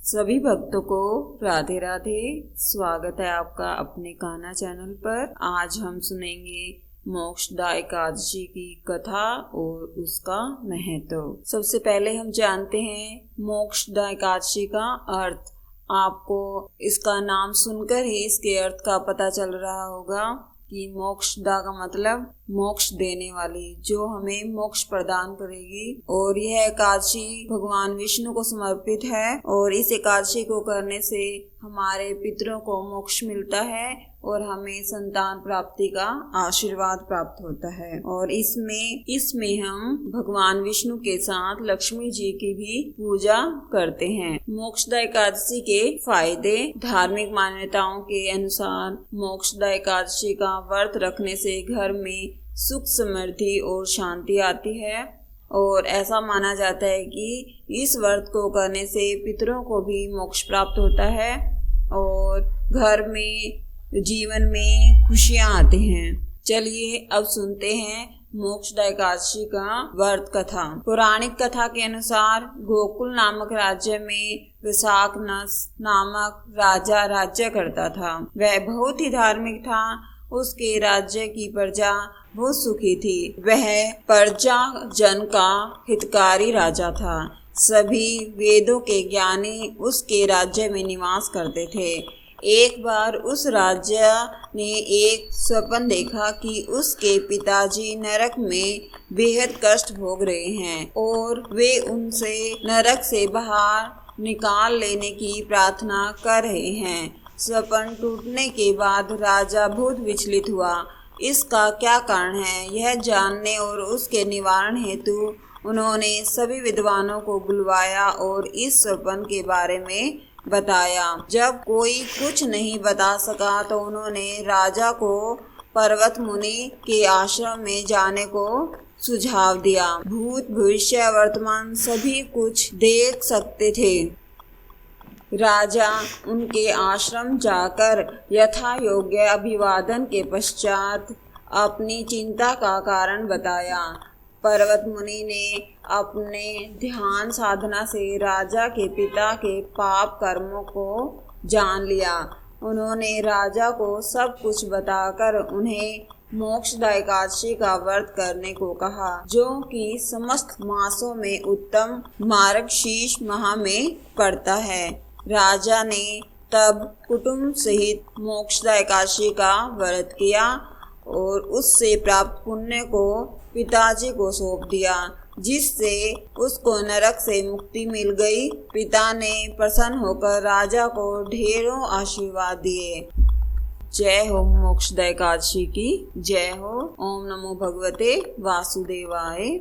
सभी भक्तों को राधे राधे। स्वागत है आपका अपने कान्हा चैनल पर। आज हम सुनेंगे मोक्षदा एकादशी की कथा और उसका महत्व। सबसे पहले हम जानते हैं मोक्षदा एकादशी का अर्थ। आपको इसका नाम सुनकर ही इसके अर्थ का पता चल रहा होगा कि मोक्षदा का मतलब मोक्ष देने वाली, जो हमें मोक्ष प्रदान करेगी। और यह एकादशी भगवान विष्णु को समर्पित है और इस एकादशी को करने से हमारे पितरों को मोक्ष मिलता है और हमें संतान प्राप्ति का आशीर्वाद प्राप्त होता है। और इसमें हम भगवान विष्णु के साथ लक्ष्मी जी की भी पूजा करते हैं। मोक्षदा एकादशी के फायदे। धार्मिक मान्यताओं के अनुसार मोक्षदा एकादशी का व्रत रखने से घर में सुख समृद्धि और शांति आती है और ऐसा माना जाता है कि इस व्रत को करने से पितरों को भी मोक्ष प्राप्त होता है और घर में जीवन में खुशियां आती हैं। चलिए अब सुनते हैं मोक्षदा एकादशी का व्रत कथा। पौराणिक कथा के अनुसार गोकुल नामक राज्य में विशाखनस नामक राजा राज्य करता था। वह बहुत ही धार्मिक था। उसके राज्य की प्रजा बहुत सुखी थी। वह प्रजा जन का हितकारी राजा था। सभी वेदों के ज्ञानी उसके राज्य में निवास करते थे। एक बार उस राजा ने एक स्वप्न देखा कि उसके पिताजी नरक में बेहद कष्ट भोग रहे हैं और वे उनसे नरक से बाहर निकाल लेने की प्रार्थना कर रहे हैं। स्वप्न टूटने के बाद राजा बहुत विचलित हुआ। इसका क्या कारण है, यह जानने और उसके निवारण हेतु उन्होंने सभी विद्वानों को बुलवाया और इस स्वप्न के बारे में बताया। जब कोई कुछ नहीं बता सका तो उन्होंने राजा को पर्वत मुनि के आश्रम में जाने को सुझाव दिया। भूत भविष्य वर्तमान सभी कुछ देख सकते थे। राजा उनके आश्रम जाकर यथा योग्य अभिवादन के पश्चात अपनी चिंता का कारण बताया। पर्वत मुनि ने अपने ध्यान साधना से राजा के पिता के पाप कर्मों को जान लिया। उन्होंने राजा को सब कुछ बताकर उन्हें मोक्षदा एकादशी का व्रत करने को कहा, जो कि समस्त मासों में उत्तम मार्गशीर्ष माह में पड़ता है। राजा ने तब कुटुंब सहित मोक्षदा एकादशी का व्रत किया और उससे प्राप्त पुण्य को पिताजी को सौंप दिया, जिससे उसको नरक से मुक्ति मिल गई। पिता ने प्रसन्न होकर राजा को ढेरों आशीर्वाद दिए। जय हो मोक्षदा एकादशी की जय हो। ओम नमो भगवते वासुदेवाय।